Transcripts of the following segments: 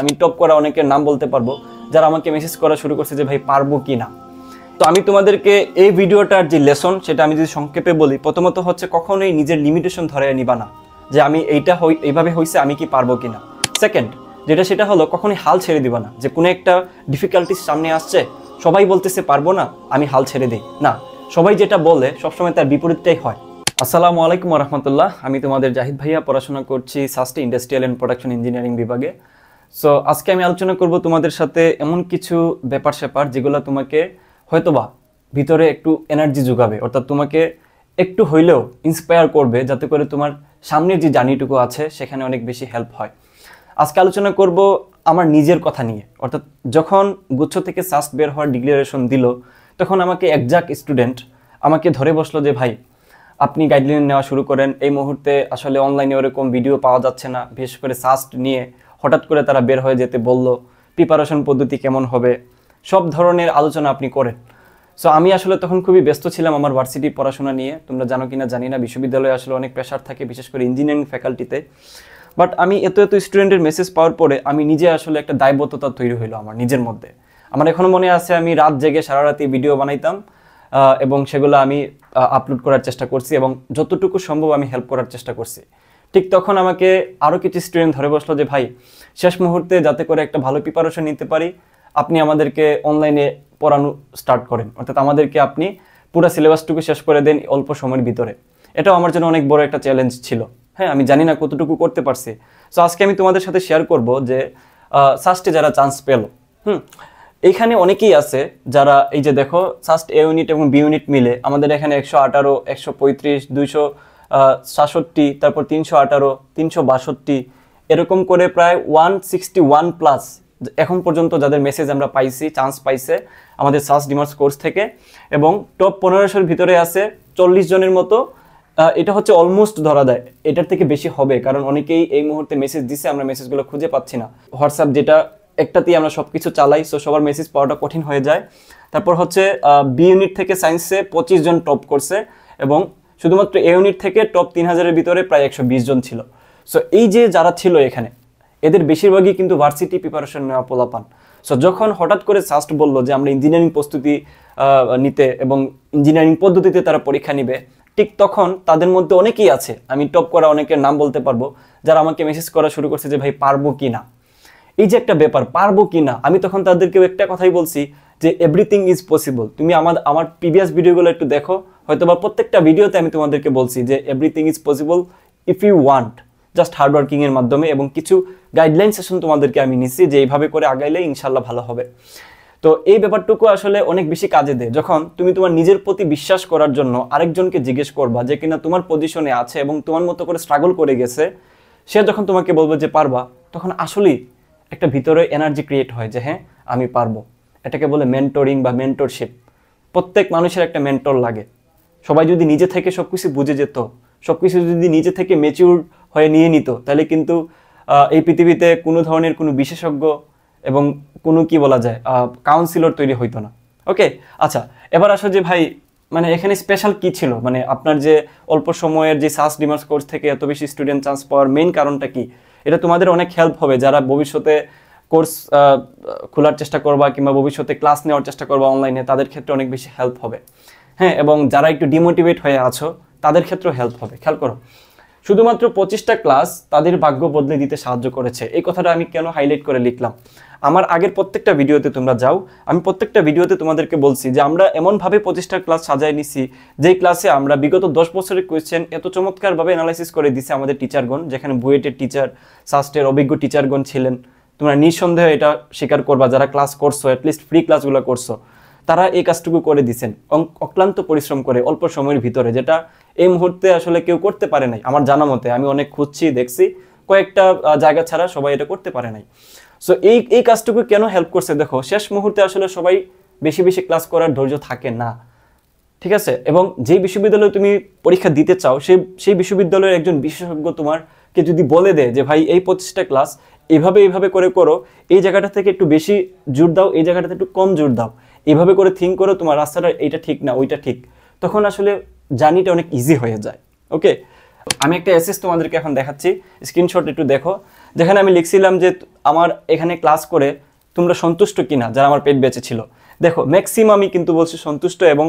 আমি টপ করা অনেকের নাম বলতে পারবো যারা আমাকে মেসেজ করা শুরু করছে যে ভাই পারবো কি না। তো আমি তোমাদেরকে এই ভিডিওটার যে লেসন সেটা আমি যদি সংক্ষেপে বলি, প্রথমত হচ্ছে কখনোই নিজের লিমিটেশন ধরে নিবা না যে আমি এইভাবে হয়েছে আমি কি পারবো কিনা। সেকেন্ড সেটা হলো কখনোই হাল ছেড়ে দিবা না, যে কোনো একটা ডিফিকাল্টিস সামনে আসছে সবাই বলতেছে পারবো না আমি হাল ছেড়ে দিই না, সবাই যেটা বলে সবসময় তার বিপরীতটাই হয়। আসসালামু আলাইকুম রহমতুল্লাহ, আমি তোমাদের জাহিদ ভাইয়া, পড়াশোনা করছি সাস্টে ইন্ডাস্ট্রিয়াল অ্যান্ড প্রোডাকশন ইঞ্জিনিয়ারিং বিভাগে। সো আজকে আমি আলোচনা করব তোমাদের সাথে এমন কিছু ব্যাপার স্যাপার যেগুলো তোমাকে হয়তোবা ভিতরে একটু এনার্জি যোগাবে, অর্থাৎ তোমাকে একটু হইলেও ইন্সপায়ার করবে যাতে করে তোমার সামনের যে জার্নিটুকু আছে সেখানে অনেক বেশি হেল্প হয়। আজকে আলোচনা করব আমার নিজের কথা নিয়ে, অর্থাৎ যখন গুচ্ছ থেকে সাস্ট বের হওয়ার ডিক্লারেশন দিল তখন আমাকে একজাক স্টুডেন্ট আমাকে ধরে বসলো যে ভাই আপনি গাইডলাইন নেওয়া শুরু করেন, এই মুহূর্তে আসলে অনলাইনে ওরকম ভিডিও পাওয়া যাচ্ছে না, বিশেষ করে সাস্ট নিয়ে হঠাৎ করে তারা বের হয়ে যেতে বলল, প্রিপারেশন পদ্ধতি কেমন হবে, সব ধরনের আলোচনা আপনি করেন। সো আমি আসলে তখন খুবই ব্যস্ত ছিলাম আমার ভার্সিটি পড়াশোনা নিয়ে, তোমরা জানো কিনা জানি না, বিশ্ববিদ্যালয়ে আসলে অনেক প্রেশার থাকে বিশেষ করে ইঞ্জিনিয়ারিং ফ্যাকাল্টিতে। বাট আমি এত স্টুডেন্টের মেসেজ পাওয়ার পরে আমি নিজে আসলে একটা দায়বদ্ধতা তৈরি হইলো আমার নিজের মধ্যে। আমার এখনও মনে আছে আমি রাত জেগে সারা রাতি ভিডিও বানাইতাম এবং সেগুলো আমি আপলোড করার চেষ্টা করছি এবং যতটুকু সম্ভব আমি হেল্প করার চেষ্টা করছি। ঠিক তখন আমাকে আরও কিছু স্টুডেন্ট ধরে বসলো যে ভাই শেষ মুহূর্তে যাতে করে একটা ভালো প্রিপারেশন নিতে পারি আপনি আমাদেরকে অনলাইনে পড়ানো স্টার্ট করেন, অর্থাৎ আমাদেরকে আপনি পুরো সিলেবাসটুকু শেষ করে দেন অল্প সময়ের ভিতরে। এটাও আমার জন্য অনেক বড় একটা চ্যালেঞ্জ ছিল। হ্যাঁ, আমি জানি না কতটুকু করতে পারছি। সো আজকে আমি তোমাদের সাথে শেয়ার করব যে সাস্টে যারা চান্স পেল, এইখানে অনেকেই আছে যারা এই যে দেখো সাস্ট এ ইউনিট এবং বি ইউনিট মিলে আমাদের এখানে 118, 135, 267, তারপর 318, 362 এরকম করে প্রায় 161 প্লাস এখন পর্যন্ত যাদের মেসেজ আমরা পাইছি, চান্স পাইছে আমাদের সাস্ট ডিমার্স কোর্স থেকে, এবং টপ 1500-র ভিতরে আছে 40 জনের মতো। এটা হচ্ছে অলমোস্ট ধরা দেয়, এটার থেকে বেশি হবে, কারণ অনেকেই এই মুহূর্তে মেসেজ দিছে, আমরা মেসেজগুলো খুঁজে পাচ্ছি না। হোয়াটসঅ্যাপ যেটা একটাতেই আমরা সব কিছু চালাই, সো সবার মেসেজ পাওয়াটা কঠিন হয়ে যায়। তারপর হচ্ছে বি ইউনিট থেকে সায়েন্সে 25 জন টপ করছে এবং শুধুমাত্র এ ইউনিট থেকে টপ 3000-এর ভিতরে প্রায় 120 জন ছিল। সো এই যে যারা ছিল এখানে এদের বেশিরভাগই কিন্তু ভার্সিটি প্রিপারেশন নেওয়া পোলাপান। সো যখন হঠাৎ করে সাস্ট বলল যে আমরা ইঞ্জিনিয়ারিং প্রস্তুতি নিতে এবং ইঞ্জিনিয়ারিং পদ্ধতিতে তারা পরীক্ষা নিবে, ঠিক তখন তাদের মধ্যে অনেকেই আছে, আমি টপ করা অনেকের নাম বলতে পারবো, যারা আমাকে মেসেজ করা শুরু করছে যে ভাই পারবো কি না। এই যে একটা ব্যাপার পারবো কি না, আমি তখন তাদেরকেও একটা কথাই বলছি যে এভরিথিং ইজ পসিবল। তুমি আমার প্রিভিয়াস ভিডিওগুলো একটু দেখো, হয়তো বা প্রত্যেকটা ভিডিওতে আমি তোমাদেরকে বলছি যে everything is possible if you want, just hard ওয়ার্কিংয়ের মাধ্যমে, এবং কিছু গাইডলাইন সেশন তোমাদেরকে আমি নিচ্ছি যে এইভাবে করে আগাইলে ইনশাল্লাহ ভালো হবে। তো এই ব্যাপারটুকু আসলে অনেক বেশি কাজে দেয় যখন তুমি তোমার নিজের প্রতি বিশ্বাস করার জন্য আরেকজনকে জিজ্ঞেস করবা যে কিনা তোমার পজিশনে আছে এবং তোমার মতো করে স্ট্রাগল করে গেছে, সে যখন তোমাকে বলবে যে পারবা, তখন আসলেই একটা ভিতরে এনার্জি ক্রিয়েট হয় যে হ্যাঁ আমি পারবো। এটাকে বলে মেন্টরিং বা মেন্টরশিপ। প্রত্যেক মানুষের একটা মেন্টর লাগে। সবাই যদি নিজে থেকে সব কিছু বুঝে যেত, সব কিছু যদি নিজে থেকে ম্যাচিউর হয়ে নিয়ে নিত, তাহলে কিন্তু এই পৃথিবীতে কোনো ধরনের কোনো বিশেষজ্ঞ এবং কোনো কি বলা যায় কাউন্সিলর তৈরি হইতো না। ওকে, আচ্ছা এবার আসো যে ভাই মানে এখানে স্পেশাল কি ছিল, মানে আপনার যে অল্প সময়ের যে সাস্ট ডিমার্স কোর্স থেকে এত বেশি স্টুডেন্ট চান্স পাওয়ার মেইন কারণটা কি, এটা তোমাদের অনেক হেল্প হবে যারা ভবিষ্যতে কোর্স খোলার চেষ্টা করবা কিংবা ভবিষ্যতে ক্লাস নেওয়ার চেষ্টা করবা অনলাইনে, তাদের ক্ষেত্রে অনেক বেশি হেল্প হবে। হ্যাঁ, এবং যারা একটু ডিমোটিভেট হয়ে আছো তাদের ক্ষেত্রেও হেল্প হবে। খেয়াল করো, শুধুমাত্র 25টা ক্লাস তাদের ভাগ্য বদলে দিতে সাহায্য করেছে। এই কথাটা আমি কেন হাইলাইট করে লিখলাম, আমার আগের প্রত্যেকটা ভিডিওতে তোমরা যাও, আমি প্রত্যেকটা ভিডিওতে তোমাদেরকে বলছি যে আমরা এমনভাবে 25টা ক্লাস সাজায় নিছি যেই ক্লাসে আমরা বিগত 10 বছরের কোয়েশ্চেন এত চমৎকারভাবে অ্যানালাইসিস করে দিছে আমাদের টিচারগণ, যেখানে বুয়েটের টিচার, সাস্টের অভিজ্ঞ টিচারগণ ছিলেন। তোমরা নিঃসন্দেহে এটা স্বীকার করবা, যারা ক্লাস করছো, অ্যাটলিস্ট ফ্রি ক্লাসগুলো করছো, তারা এই কাজটুকু করে দিচ্ছেন অক্লান্ত পরিশ্রম করে অল্প সময়ের ভিতরে, যেটা এই মুহূর্তে আসলে কেউ করতে পারে নাই আমার জানা মতে। আমি অনেক খুঁজছি, দেখছি, কয়েকটা জায়গা ছাড়া সবাই এটা করতে পারে নাই। সো এই কাজটুকু কেন হেল্প করছে দেখো, শেষ মুহূর্তে আসলে সবাই বেশি বেশি ক্লাস করার ধৈর্য থাকে না, ঠিক আছে? এবং যেই বিশ্ববিদ্যালয়ে তুমি পরীক্ষা দিতে চাও সেই বিশ্ববিদ্যালয়ের একজন বিশেষজ্ঞ তোমাকে যদি বলে দেয় যে ভাই এই 25টা ক্লাস এইভাবে করে করো, এই জায়গাটা থেকে একটু বেশি জোর দাও, এই জায়গাটাতে একটু কম জোর দাও, এইভাবে করে থিঙ্ক করো, তোমার রাস্তাটা এইটা ঠিক না ওইটা ঠিক, তখন আসলে জার্নিটা অনেক ইজি হয়ে যায়। ওকে, আমি একটা এসএস তোমাদেরকে এখন দেখাচ্ছি, স্ক্রিনশট একটু দেখো। যেখানে আমি লিখছিলাম যে আমার এখানে ক্লাস করে তোমরা সন্তুষ্ট কিনা যারা আমার পেট বেঁচে ছিল। দেখো ম্যাক্সিমামই কিন্তু বলছে সন্তুষ্ট, এবং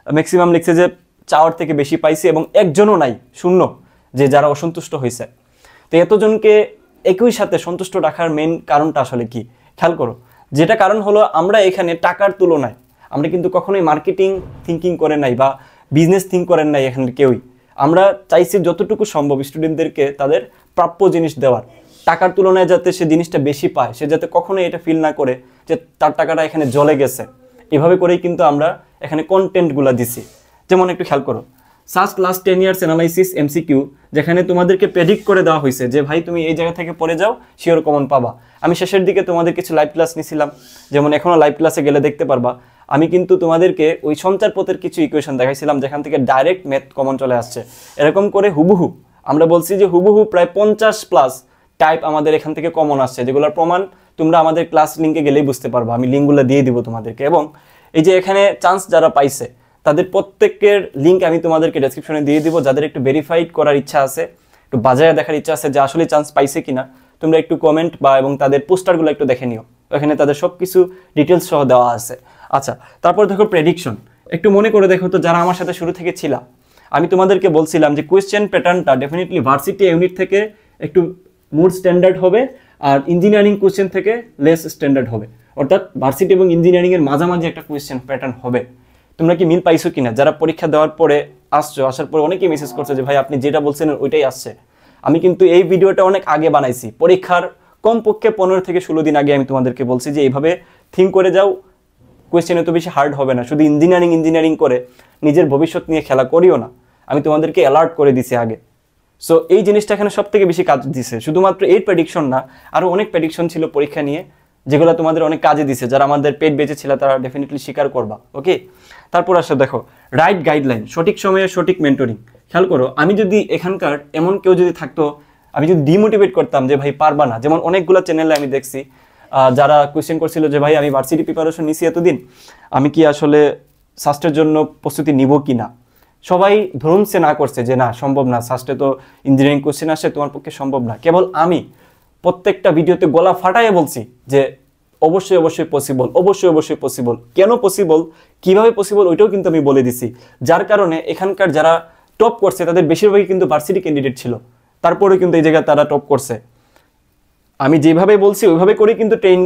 ম্যাক্সিমাম লিখছে যে চাওয়ার থেকে বেশি পাইছি, এবং একজনও নাই শূন্য যে যারা অসন্তুষ্ট হয়েছে। তো এতজনকে একই সাথে সন্তুষ্ট রাখার মেন কারণটা আসলে কি খেয়াল করো। যেটা কারণ হলো আমরা এখানে টাকার তুলনায় আমরা কিন্তু কখনোই মার্কেটিং থিঙ্কিং করে নাই বা বিজনেস থিঙ্ক করেন নাই এখানে কেউই। আমরা চাইছি যতটুকু সম্ভব স্টুডেন্টদেরকে তাদের প্রাপ্য জিনিস দেওয়ার, টাকার তুলনায় যাতে সে জিনিসটা বেশি পায়, সে যাতে কখনোই এটা ফিল না করে যে তার টাকাটা এখানে জ্বলে গেছে। এভাবে করেই কিন্তু আমরা এখানে কন্টেন্টগুলো দিছি। যেমন একটু খেয়াল করো, SUST last 10 years analysis MCQ, যেখানে তোমাদেরকে প্রেডিক্ট করে দেওয়া হয়েছে যে ভাই তুমি এই জায়গা থেকে পড়ে যাও, শিওর কমন পাবা। আমি শেষের দিকে তোমাদের কিছু লাইভ ক্লাস নিছিলাম, যেমন এখনও লাইভ ক্লাসে গেলে দেখতে পারবা। আমি কিন্তু তোমাদেরকে ওই সঞ্চার পথের কিছু ইকুয়েশন দেখাইছিলাম যেখান থেকে ডাইরেক্ট ম্যাথ কমন চলে আসছে। এরকম করে হুবহু আমরা বলছি যে হুবহু প্রায় 50+ টাইপ আমাদের এখান থেকে কমন আসছে, যেগুলোর প্রমাণ তোমরা আমাদের ক্লাস লিঙ্কে গেলেই বুঝতে পারবা। আমি লিঙ্কগুলো দিয়ে দিব তোমাদেরকে। এবং এই যে এখানে চান্স যারা পাইছে তাদের প্রত্যেকের লিঙ্ক আমি তোমাদেরকে ডেসক্রিপশনে দিয়ে দিব। যাদের একটু ভেরিফাইড করার ইচ্ছা আছে, একটু বাজারে দেখার ইচ্ছা আছে যে আসলে চান্স পাইছে কিনা, তোমরা একটু কমেন্ট বা এবং তাদের পোস্টারগুলো একটু দেখে নিও। এখানে তাদের সব কিছু ডিটেলস সহ দেওয়া আছে। আচ্ছা, তারপর দেখো প্রেডিকশন। একটু মনে করে দেখো তো যারা আমার সাথে শুরু থেকে ছিল, আমি তোমাদেরকে বলছিলাম যে কোয়েশ্চেন প্যাটার্নটা ডেফিনেটলি ভার্সিটি ইউনিট থেকে একটু মোর স্ট্যান্ডার্ড হবে, আর ইঞ্জিনিয়ারিং কোয়েশ্চেন থেকে লেস স্ট্যান্ডার্ড হবে। অর্থাৎ ভার্সিটি এবং ইঞ্জিনিয়ারিংয়ের মাঝামাঝি একটা কোয়েশ্চেন প্যাটার্ন হবে। তোমরা কি মিল পাইছো কিনা? যারা পরীক্ষা দেওয়ার পরে আসার পরে অনেকেই মেসেজ করছে যে ভাই আপনি যেটা বলছেন ওইটাই আসছে। আমি কিন্তু এই ভিডিওটা অনেক আগে বানাইছি, পরীক্ষার কমপক্ষে 15 থেকে 16 দিন আগে আমি তোমাদেরকে বলছি যে এইভাবে থিঙ্ক করে যাও, কোয়েশ্চেন এত বেশি হার্ড হবে না। শুধু ইঞ্জিনিয়ারিং করে নিজের ভবিষ্যৎ নিয়ে খেলা করিও না, আমি তোমাদেরকে অ্যালার্ট করে দিছি আগে। সো এই জিনিসটা এখানে সব থেকে বেশি কাজ দিছে। শুধুমাত্র এই প্রেডিকশন না, আরও অনেক প্রেডিকশন ছিল পরীক্ষা নিয়ে যেগুলো তোমাদের অনেক কাজে দিছে। যারা আমাদের পেট বেঁচে ছিল তারা ডেফিনেটলি স্বীকার করবা। ওকে, তারপর আসো দেখো রাইট গাইডলাইন, সঠিক সময়ে সঠিক মেন্টরিং। খেয়াল করো, আমি যদি এখানকার এমন কেউ যদি থাকতো, আমি যদি ডিমোটিভেট করতাম যে ভাই পারবা না, যেমন অনেকগুলো চ্যানেলে আমি দেখছি যারা কোয়েশ্চেন করছিল যে ভাই আমি ভার্সিটি প্রিপারেশন নিছি এতদিন, আমি কি আসলে সাস্টের জন্য প্রস্তুতি নিব কি না। সবাই ধরুন সে না করছে যে না সম্ভব না, সাস্টে তো ইঞ্জিনিয়ারিং কোয়েশ্চেন আসে, তোমার পক্ষে সম্ভব না। কেবল আমি প্রত্যেকটা ভিডিওতে গলা ফাটাইয়ে বলছি যে অবশ্যই অবশ্যই পসিবল, অবশ্যই অবশ্যই পসিবল। কেন পসিবল, কিভাবে পসিবল, ওইটাও কিন্তু আমি বলে দিছি। যার কারণে এখানকার যারা টপ করছে তাদের বেশিরভাগই কিন্তু ভার্সিটি ক্যান্ডিডেট ছিল, তারপরে কিন্তু এই জায়গায় তারা টপ করছে। আমি যেভাবে বলছি ওইভাবে করে কিন্তু ট্রেন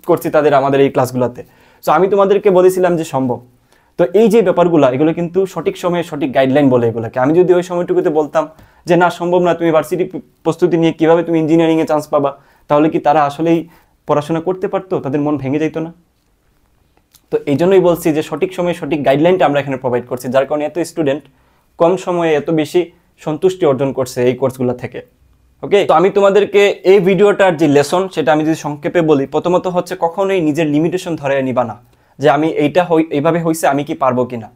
করছি তাদের আমাদের এই ক্লাসগুলোতে। সো আমি তোমাদেরকে বলেছিলাম যে সম্ভব। তো এই যে ব্যাপারগুলো, এগুলো কিন্তু সঠিক সময়ে সঠিক গাইডলাইন বলে এগুলোকে। আমি যদি ওই সময়টুকুতে বলতাম যে না সম্ভব না, তুমি ভার্সিটি প্রস্তুতি নিয়ে কীভাবে তুমি ইঞ্জিনিয়ারিংয়ে চান্স পাবা, তাহলে কি তারা আসলেই পড়াশোনা করতে পারতো? তাদের মন ভেঙে যেত না? তো এই জন্যই বলছি যে সঠিক সময়ে সঠিক গাইডলাইনটা আমরা এখানে প্রোভাইড করছি, যার কারণে এত স্টুডেন্ট কম সময়ে এত বেশি সন্তুষ্টি অর্জন করছে এই কোর্সগুলো থেকে। ওকে, তো আমি তোমাদেরকে এই ভিডিওটার যে লেসন সেটা আমি যদি সংক্ষেপে বলি, প্রথমত হচ্ছে কখনোই নিজের লিমিটেশন ধরে নিবা না যে আমি এইভাবে হয়েছে আমি কি পারবো কিনা।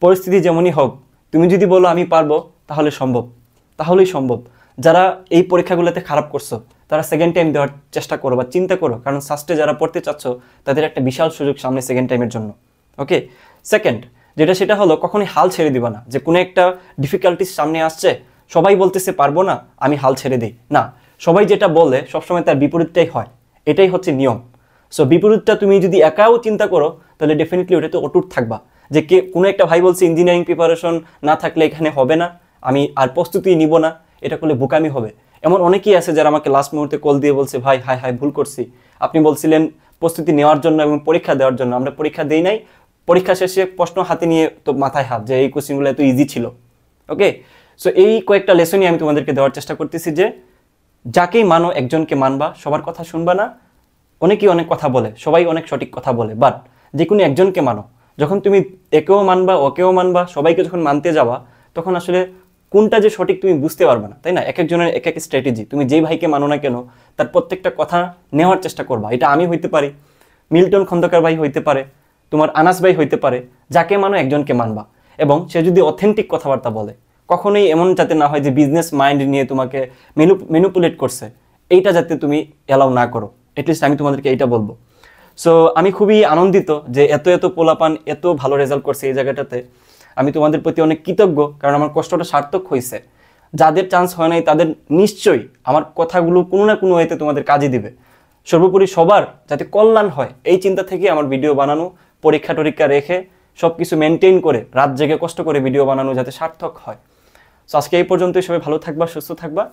পরিস্থিতি যেমনই হোক, তুমি যদি বলো আমি পারবো তাহলে সম্ভব, তাহলেই সম্ভব। যারা এই পরীক্ষাগুলোতে খারাপ করছো তারা সেকেন্ড টাইম দেওয়ার চেষ্টা করো বা চিন্তা করো, কারণ সাস্টে যারা পড়তে চাচ্ছ তাদের একটা বিশাল সুযোগ সামনে সেকেন্ড টাইমের জন্য। ওকে, সেকেন্ড সেটা হলো কখনোই হাল ছেড়ে দিবা না। যে কোনো একটা ডিফিকাল্টিস সামনে আসছে, সবাই বলতেছে পারবো না, আমি হাল ছেড়ে দিই না। সবাই যেটা বলে সবসময় তার বিপরীতটাই হয়, এটাই হচ্ছে নিয়ম। সো বিপরীতটা তুমি যদি একাও চিন্তা করো তাহলে ডেফিনেটলি ওটাতে অটুট থাকবা। যে কোনো একটা ভাই বলছে ইঞ্জিনিয়ারিং প্রিপারেশন না থাকলে এখানে হবে না, আমি আর প্রস্তুতি নিব না, এটা করলে বোকামি হবে। এমন অনেকেই আছে যারা আমাকে লাস্ট মুহূর্তে কল দিয়ে বলছে ভাই হাই ভুল করছি, আপনি বলছিলেন প্রস্তুতি নেওয়ার জন্য এবং পরীক্ষা দেওয়ার জন্য, আমরা পরীক্ষা দেই নাই, পরীক্ষা শেষে প্রশ্ন হাতে নিয়ে তো মাথায় হাত যে এই কোশ্চেনগুলো এত ইজি ছিল। ওকে, সো এই কয়েকটা লেসনই আমি তোমাদেরকে দেওয়ার চেষ্টা করতেছি যে যাকেই মানো একজনকে মানবা, সবার কথা শুনবা না। অনেকেই অনেক কথা বলে, সবাই অনেক সঠিক কথা বলে, বাট যে কোনো একজনকে মানো। যখন তুমি একেও মানবা ওকেও মানবা, সবাইকে যখন মানতে যাবা, তখন আসলে কোনটা যে সঠিক তুমি বুঝতে পারবে না, তাই না? এক একজনের এক এক স্ট্র্যাটেজি। তুমি যেই ভাইকে মানো না কেন তার প্রত্যেকটা কথা নেওয়ার চেষ্টা করবা। এটা আমি হইতে পারি, মিল্টন খন্দকার ভাই হইতে পারে, তোমার আনাস ভাই হইতে পারে। যাকে মানো একজনকে মানবা, এবং সে যদি অথেন্টিক কথাবার্তা বলে, কখনোই এমন যাতে না হয় যে বিজনেস মাইন্ড নিয়ে তোমাকে ম্যানিপুলেট করছে, এইটা যাতে তুমি অ্যালাউ না করো। এটলিস্ট আমি তোমাদেরকে এইটা বলবো। সো আমি খুবই আনন্দিত যে এত পোলাপান এত ভালো রেজাল্ট করছে এই জায়গাটাতে। আমি তোমাদের প্রতি অনেক কৃতজ্ঞ, কারণ আমার কষ্টটা সার্থক হয়েছে। যাদের চান্স হয় নাই তাদের নিশ্চয়ই আমার কথাগুলো কোনো না কোনো ওয়েতে তোমাদের কাজে দিবে। সর্বোপরি সবার যাতে কল্যাণ হয় এই চিন্তা থেকে আমার ভিডিও বানানো, পরীক্ষা টরীক্ষা রেখে সব কিছু মেনটেন করে রাত জেগে কষ্ট করে ভিডিও বানানো যাতে সার্থক হয়। তো আজকে এই পর্যন্তই, সবাই ভালো থাকবা, সুস্থ থাকবা।